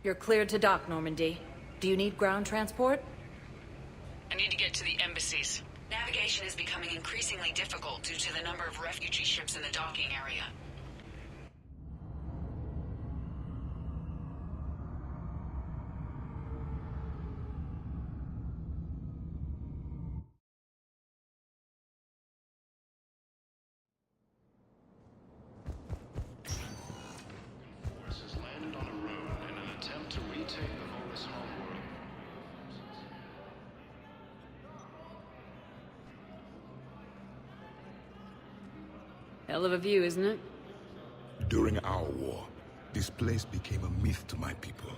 You're cleared to dock, Normandy. Do you need ground transport? I need to get to the embassies. Navigation is becoming increasingly difficult due to the number of refugee ships in the docking area. Forces landed on a road in an attempt to retake the Volus homeworld. Hell of a view, isn't it? During our war, this place became a myth to my people.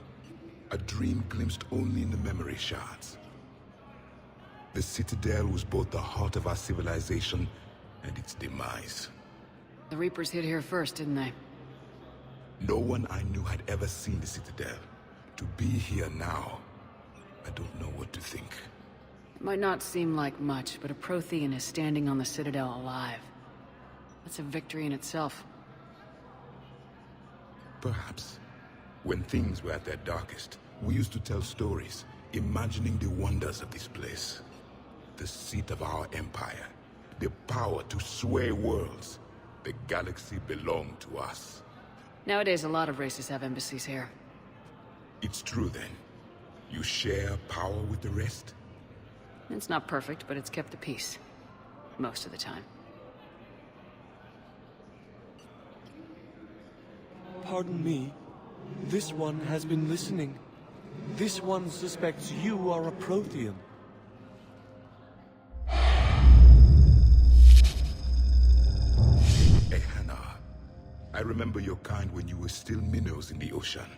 A dream glimpsed only in the memory shards. The Citadel was both the heart of our civilization and its demise. The Reapers hit here first, didn't they? No one I knew had ever seen the Citadel. To be here now, I don't know what to think. It might not seem like much, but a Prothean is standing on the Citadel alive. That's a victory in itself. Perhaps. When things were at their darkest, we used to tell stories, imagining the wonders of this place. The seat of our empire, the power to sway worlds. The galaxy belonged to us. Nowadays, a lot of races have embassies here. It's true then. You share power with the rest? It's not perfect, but it's kept the peace. Most of the time. Pardon me. This one has been listening. This one suspects you are a Prothean. Ehana, I remember your kind when you were still minnows in the ocean.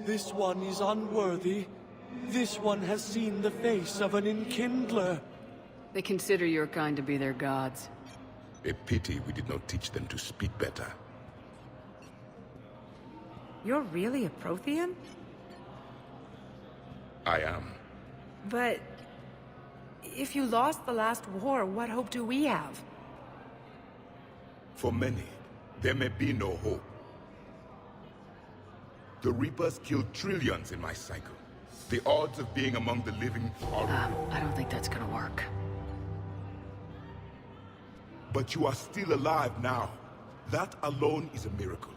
This one is unworthy. This one has seen the face of an enkindler. They consider your kind to be their gods. A pity we did not teach them to speak better. You're really a Prothean? I am. But... if you lost the last war, what hope do we have? For many, there may be no hope. The Reapers killed trillions in my cycle. The odds of being among the living are... I don't think that's gonna work. But you are still alive now. That alone is a miracle.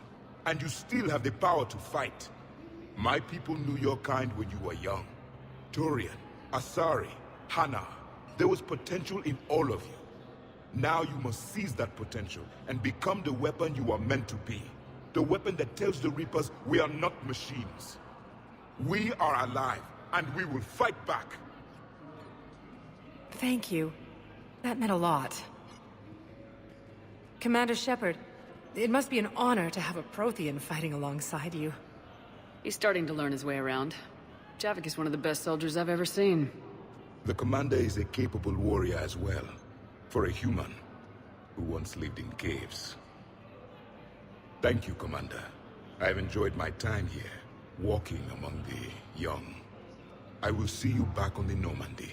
And you still have the power to fight. My people knew your kind when you were young. Turian, Asari, Hana. There was potential in all of you. Now you must seize that potential and become the weapon you are meant to be. The weapon that tells the Reapers we are not machines. We are alive, and we will fight back. Thank you. That meant a lot. Commander Shepard, it must be an honor to have a Prothean fighting alongside you. He's starting to learn his way around. Javik is one of the best soldiers I've ever seen. The commander is a capable warrior as well, for a human who once lived in caves. Thank you, Commander. I've enjoyed my time here, walking among the young. I will see you back on the Normandy.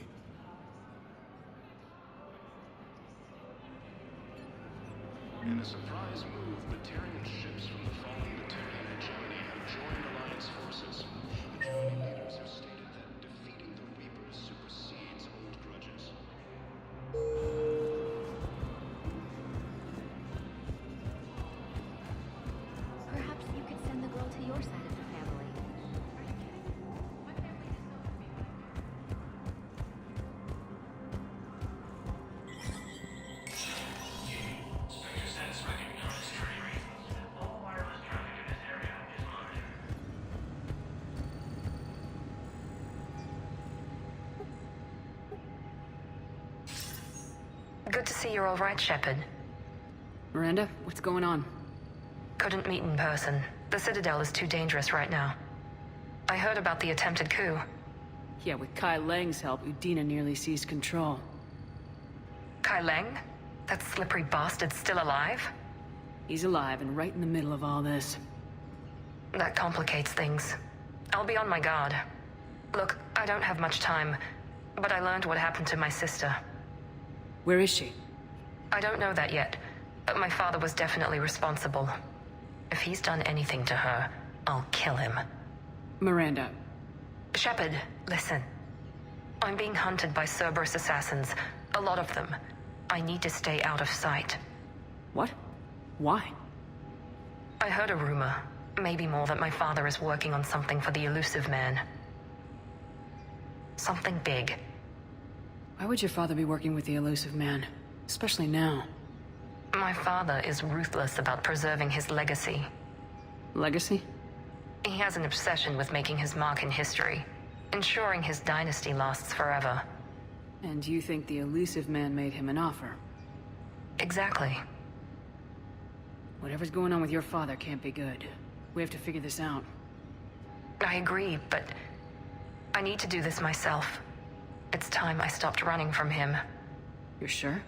In a surprise move, Batarian ships from the fallen Batarian hegemony have joined Alliance forces. Joining leaders have stated that defeating the Reapers supersedes old grudges. Perhaps you could send the girl to your side of the family. Good to see you're all right, Shepard. Miranda, what's going on? Couldn't meet in person. The Citadel is too dangerous right now. I heard about the attempted coup. Yeah, with Kai Lang's help, Udina nearly seized control. Kai Leng? That slippery bastard's still alive? He's alive and right in the middle of all this. That complicates things. I'll be on my guard. Look, I don't have much time, but I learned what happened to my sister. Where is she? I don't know that yet, but my father was definitely responsible. If he's done anything to her, I'll kill him. Miranda. Shepard, listen. I'm being hunted by Cerberus assassins. A lot of them. I need to stay out of sight. What? Why? I heard a rumor, maybe more, that my father is working on something for the Elusive Man. Something big. Why would your father be working with the Elusive Man? Especially now. My father is ruthless about preserving his legacy. Legacy? He has an obsession with making his mark in history, ensuring his dynasty lasts forever. And you think the Elusive Man made him an offer? Exactly. Whatever's going on with your father can't be good. We have to figure this out. I agree, but I need to do this myself. It's time I stopped running from him. You're sure?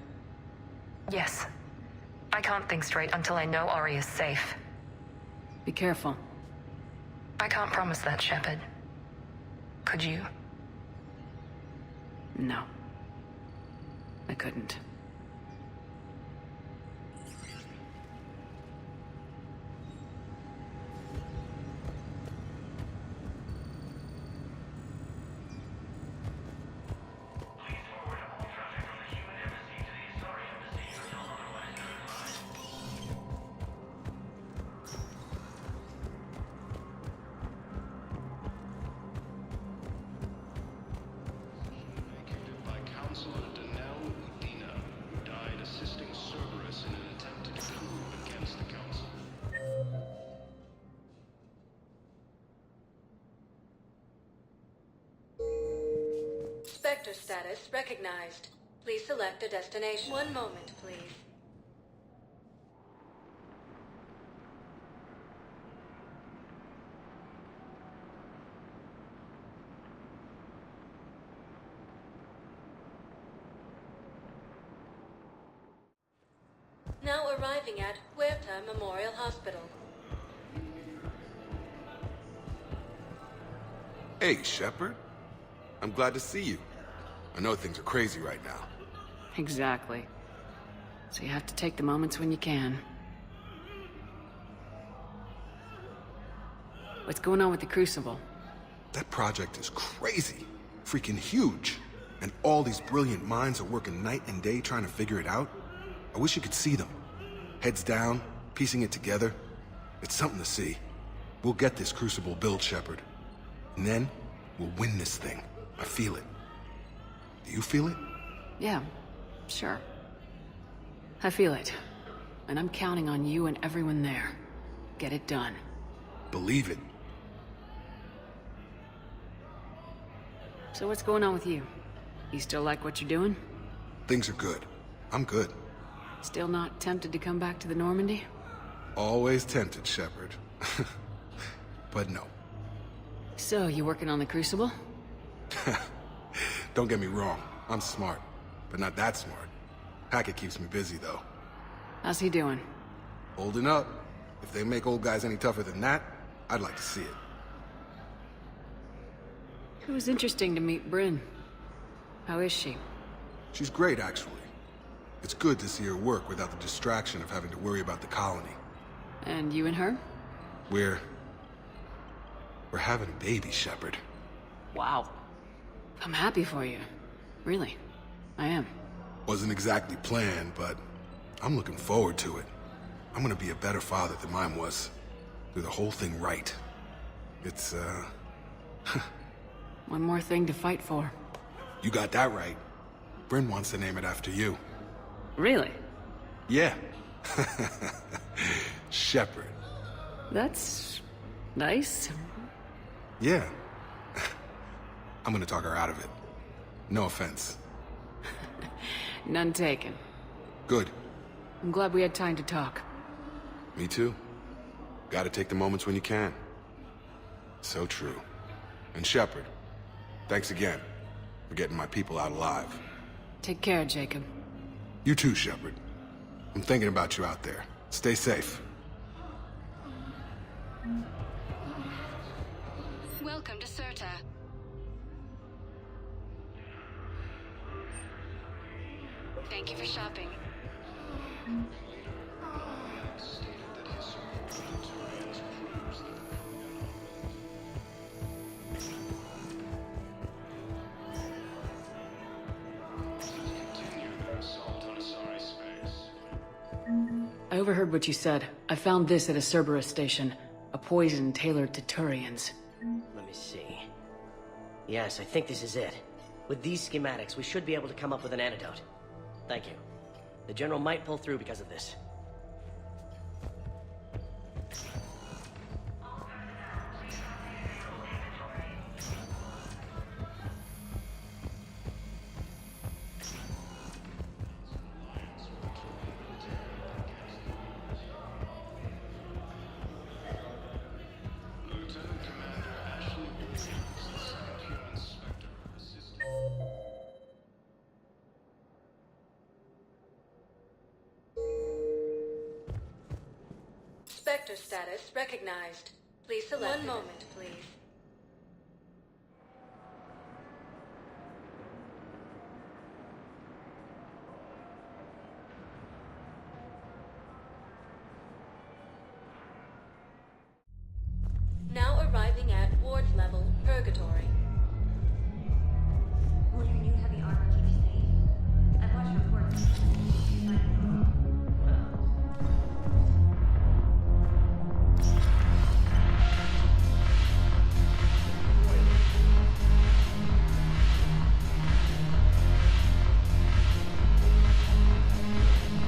Yes. I can't think straight until I know Ori is safe. Be careful. I can't promise that, Shepard. Could you? No. I couldn't. Executed by Counselor Danelle Udina, who died assisting Cerberus in an attempted coup against the Council. Spectre status recognized. Please select a destination. One moment, please. Now arriving at Huerta Memorial Hospital. Hey, Shepard. I'm glad to see you. I know things are crazy right now. Exactly. So you have to take the moments when you can. What's going on with the Crucible? That project is crazy. Freaking huge. And all these brilliant minds are working night and day trying to figure it out. I wish you could see them. Heads down, piecing it together. It's something to see. We'll get this Crucible built, Shepard. And then, we'll win this thing. I feel it. Do you feel it? Yeah, sure. I feel it. And I'm counting on you and everyone there. Get it done. Believe it. So what's going on with you? You still like what you're doing? Things are good. I'm good. Still not tempted to come back to the Normandy? Always tempted, Shepard. But no. So, you working on the Crucible? Don't get me wrong. I'm smart. But not that smart. Hackett keeps me busy, though. How's he doing? Holding up. If they make old guys any tougher than that, I'd like to see it. It was interesting to meet Bryn. How is she? She's great, actually. It's good to see her work without the distraction of having to worry about the colony. And you and her? We're having a baby, Shepard. Wow. I'm happy for you. Really. I am. Wasn't exactly planned, but I'm looking forward to it. I'm gonna be a better father than mine was. Do the whole thing right. It's, One more thing to fight for. You got that right. Bryn wants to name it after you. Really? Yeah. Shepard. That's... nice. Yeah. I'm gonna talk her out of it. No offense. None taken. Good. I'm glad we had time to talk. Me too. Gotta take the moments when you can. So true. And Shepard, thanks again for getting my people out alive. Take care, Jacob. You too, Shepard. I'm thinking about you out there. Stay safe. Welcome to Cirta. Thank you for shopping. Stated that his support for the Turians proves that overheard what you said. I found this at a Cerberus station. A poison tailored to Turians. Let me see. Yes, I think this is it. With these schematics, we should be able to come up with an antidote. Thank you. The General might pull through because of this. Spectre status recognized. Please select. One moment, please. Now arriving at Ward's level, Purgatory. Will your new heavy armor keep you safe? I've watched reports.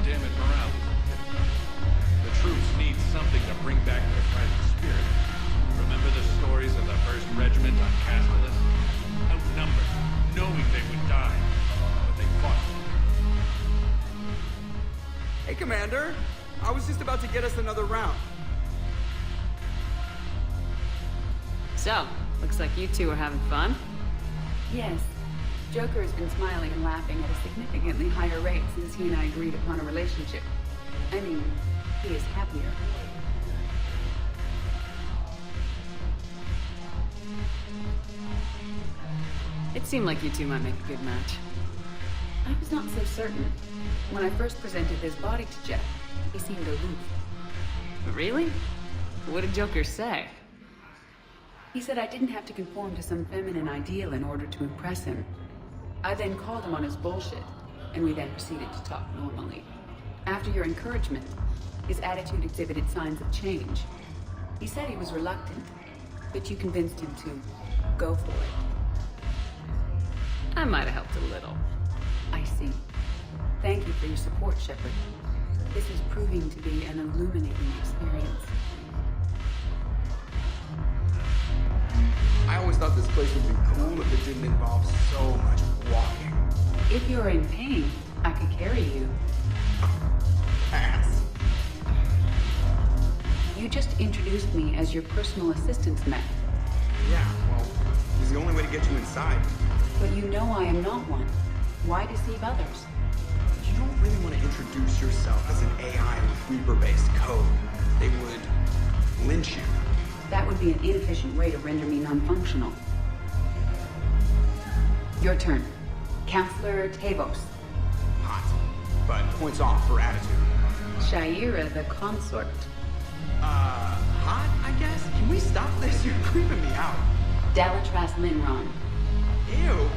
Damn it, morale. The troops need something to bring back their fighting spirit. Remember the stories of the 1st Regiment on Castellus? Outnumbered, knowing they would die, but they fought. Hey, Commander. I was just about to get us another round. So, looks like you two are having fun. Yes. Joker has been smiling and laughing at a significantly higher rate since he and I agreed upon a relationship. I mean, he is happier. It seemed like you two might make a good match. I was not so certain. When I first presented his body to Jeff, he seemed aloof. Really? What did Joker say? He said I didn't have to conform to some feminine ideal in order to impress him. I then called him on his bullshit, and we then proceeded to talk normally. After your encouragement, his attitude exhibited signs of change. He said he was reluctant, but you convinced him to go for it. I might have helped a little. I see. Thank you for your support, Shepard. This is proving to be an illuminating experience. I always thought this place would be cool if it didn't involve so much walking. If you're in pain, I could carry you. Pass. You just introduced me as your personal assistance mech. Yeah, well, it was the only way to get you inside. But you know I am not one. Why deceive others? You don't really want to introduce yourself as an AI with Reaper-based code. They would lynch you. That would be an inefficient way to render me non-functional. Your turn. Counselor Tavos. Hot, but points off for attitude. Shaira the consort. Hot, I guess? Can we stop this? You're creeping me out. Dalatras Linron. Ew.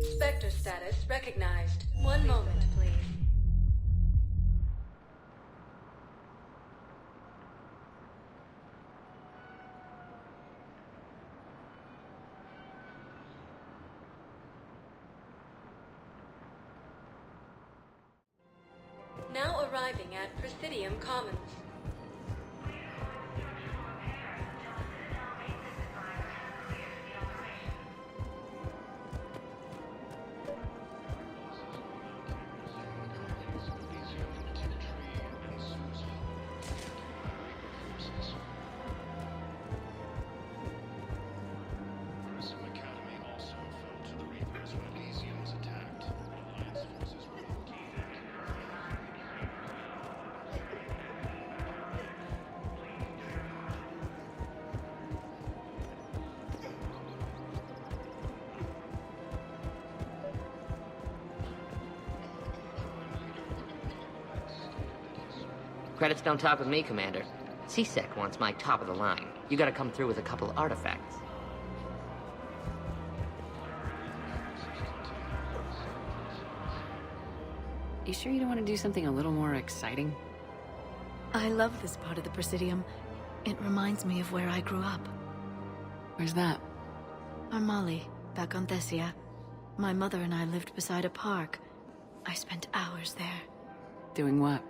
Spectre status recognized. One moment, please. Now arriving at Presidium Commons. Academy also fell to the Reapers when Elysium's Credits don't talk with me, Commander. C-Sec wants my top of the line. You gotta come through with a couple artifacts. You sure you don't want to do something a little more exciting? I love this part of the Presidium. It reminds me of where I grew up. Where's that? Armali, back on Thessia. My mother and I lived beside a park. I spent hours there. Doing what?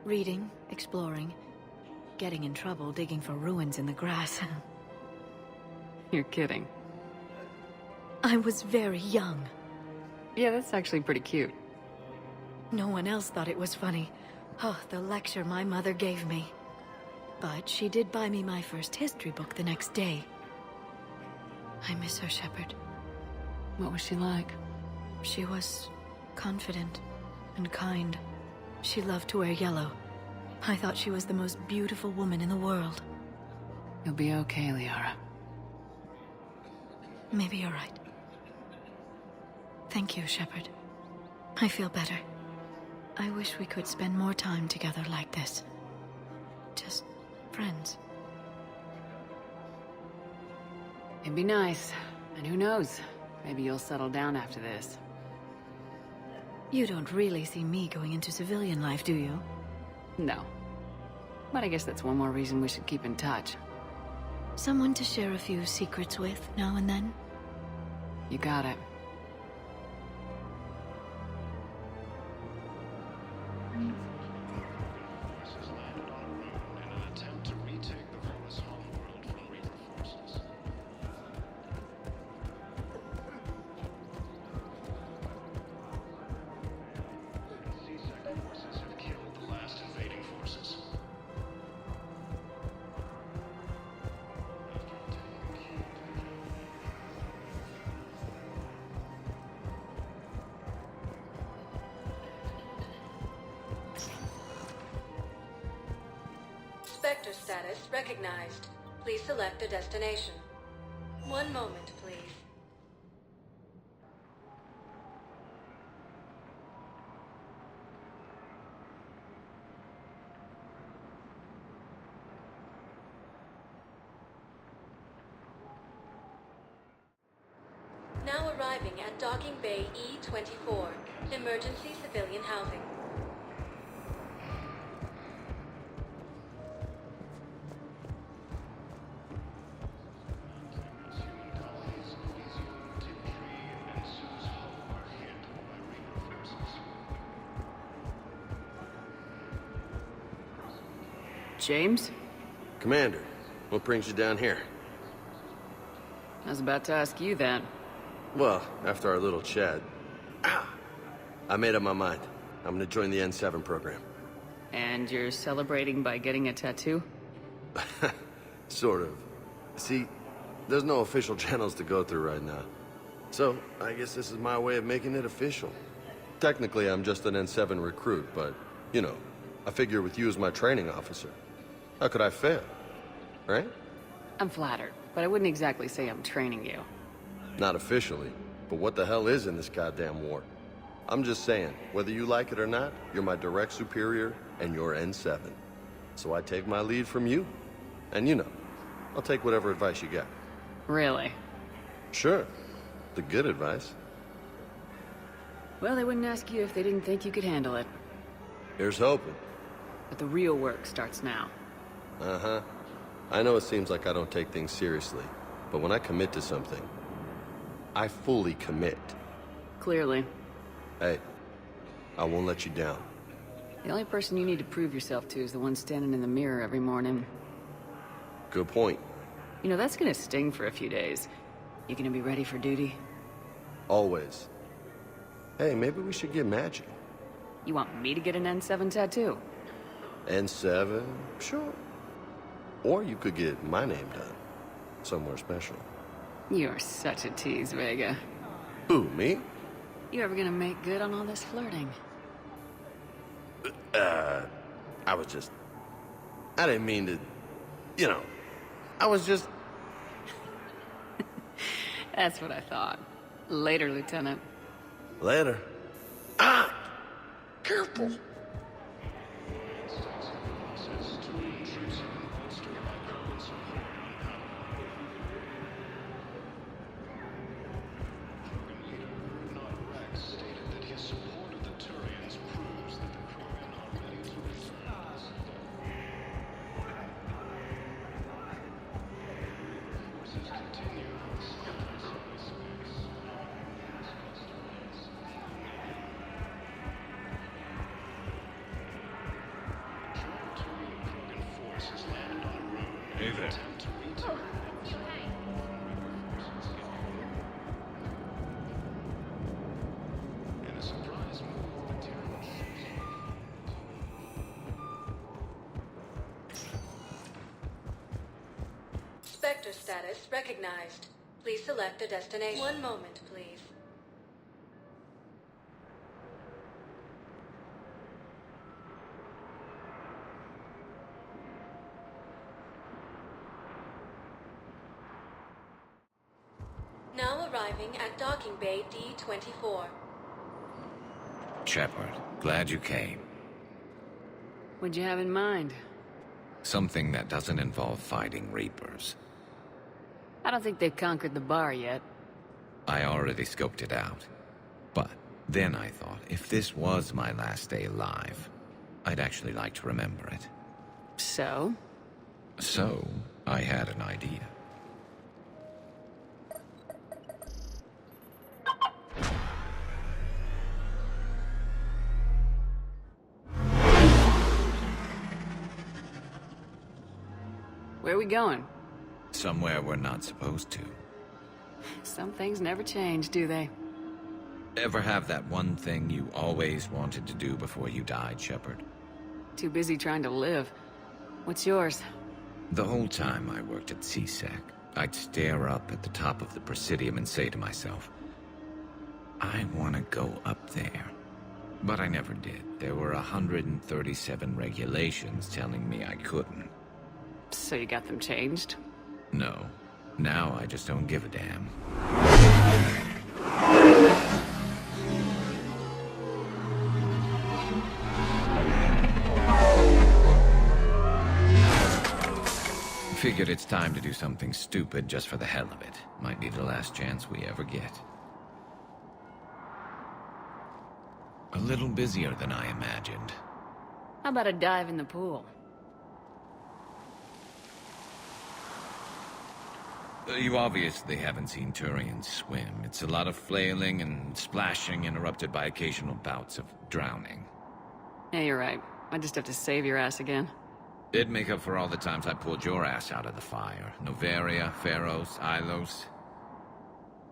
Reading, exploring, getting in trouble digging for ruins in the grass. You're kidding. I was very young. Yeah, that's actually pretty cute. No one else thought it was funny. Oh, the lecture my mother gave me. But she did buy me my first history book the next day. I miss her, Shepard. What was she like? She was confident and kind. She loved to wear yellow. I thought she was the most beautiful woman in the world. You'll be okay, Liara. Maybe you're right. Thank you, Shepard. I feel better. I wish we could spend more time together like this. Just friends. It'd be nice. And who knows? Maybe you'll settle down after this. You don't really see me going into civilian life, do you? No. But I guess that's one more reason we should keep in touch. Someone to share a few secrets with now and then? You got it. Forces landed on Rune in an attempt to retake the Volus homeworld from Reaper forces. C-Sec forces have killed the last invading forces. After obtaining a key Spectre status recognized. Please select a destination. One moment, please. Now arriving at Docking Bay E-24, emergency civilian housing. James? Commander, what brings you down here? I was about to ask you that. Well, after our little chat, I made up my mind. I'm gonna join the N7 program. And you're celebrating by getting a tattoo? Sort of. See, there's no official channels to go through right now. So, I guess this is my way of making it official. Technically, I'm just an N7 recruit, but, you know, I figure with you as my training officer, how could I fail? Right? I'm flattered, but I wouldn't exactly say I'm training you. Not officially, but what the hell is in this goddamn war? I'm just saying, whether you like it or not, you're my direct superior, and you're N7. So I take my lead from you. And you know, I'll take whatever advice you got. Really? Sure. The good advice. Well, they wouldn't ask you if they didn't think you could handle it. Here's hoping. But the real work starts now. Uh-huh. I know it seems like I don't take things seriously, but when I commit to something, I fully commit. Clearly. Hey, I won't let you down. The only person you need to prove yourself to is the one standing in the mirror every morning. Good point. You know, that's gonna sting for a few days. You gonna be ready for duty? Always. Hey, maybe we should get matching. You want me to get an N7 tattoo? N7? Sure. Or you could get my name done. Somewhere special. You're such a tease, Vega. Who, me? You ever gonna make good on all this flirting? I was just... I didn't mean to... You know, I was just... That's what I thought. Later, Lieutenant. Later. Ah! Careful! Spectre status recognized. Please select a destination. One moment, please. Now arriving at docking bay D-24. Shepard, glad you came. What'd you have in mind? Something that doesn't involve fighting Reapers. I don't think they've conquered the bar yet. I already scoped it out. But then I thought, if this was my last day alive, I'd actually like to remember it. So? So, I had an idea. Where are we going? Somewhere we're not supposed to. Some things never change, do they? Ever have that one thing you always wanted to do before you died, Shepard? Too busy trying to live. What's yours? The whole time I worked at CSEC, I'd stare up at the top of the Presidium and say to myself, I want to go up there. But I never did. There were 137 regulations telling me I couldn't. So you got them changed? No. Now I just don't give a damn. Figured it's time to do something stupid just for the hell of it. Might be the last chance we ever get. A little busier than I imagined. How about a dive in the pool? You obviously haven't seen Turians swim. It's a lot of flailing and splashing, interrupted by occasional bouts of drowning. Yeah, you're right. I just have to save your ass again. It'd make up for all the times I pulled your ass out of the fire. Noveria, Pharos, Ilos.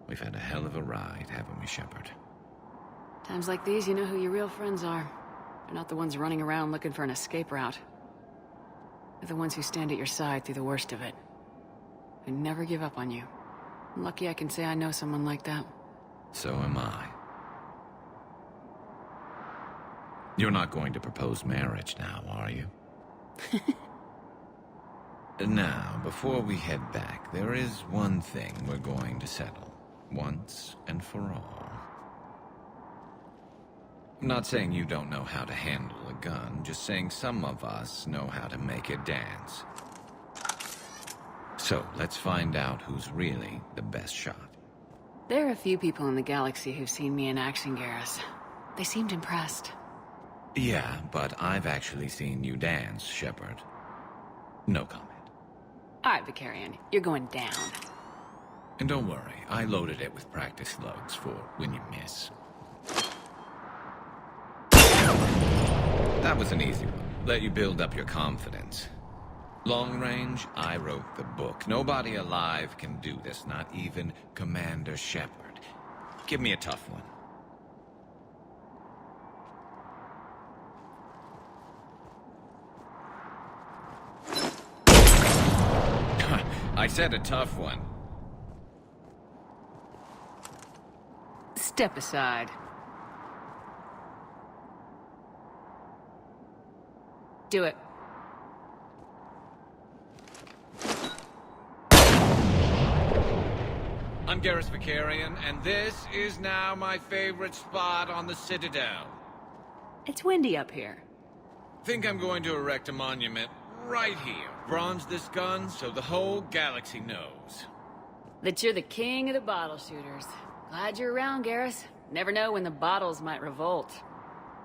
We've had a hell of a ride, haven't we, Shepard? Times like these, you know who your real friends are. They're not the ones running around looking for an escape route. They're the ones who stand at your side through the worst of it. I never give up on you. I'm lucky I can say I know someone like that. So am I. You're not going to propose marriage now, are you? Now, before we head back, there is one thing we're going to settle. Once and for all. I'm not saying you don't know how to handle a gun, just saying some of us know how to make it dance. So, let's find out who's really the best shot. There are a few people in the galaxy who've seen me in action, Garrus. They seemed impressed. Yeah, but I've actually seen you dance, Shepard. No comment. All right, Vicarian, you're going down. And don't worry, I loaded it with practice slugs for when you miss. That was an easy one. Let you build up your confidence. Long range, I wrote the book. Nobody alive can do this, not even Commander Shepard. Give me a tough one. I said a tough one. Step aside. Do it. I'm Garrus Vicarian, and this is now my favorite spot on the Citadel. It's windy up here. Think I'm going to erect a monument right here. Bronze this gun so the whole galaxy knows. That you're the king of the bottle shooters. Glad you're around, Garrus. Never know when the bottles might revolt.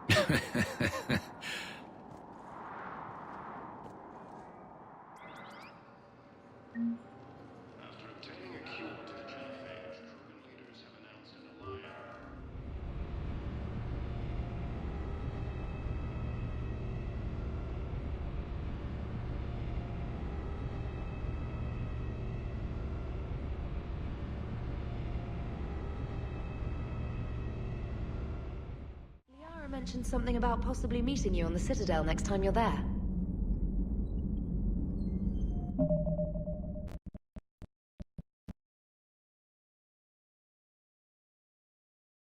After obtaining a cure to the genophage, Krogan leaders have announced an alliance. Liara mentioned something about possibly meeting you on the Citadel next time you're there.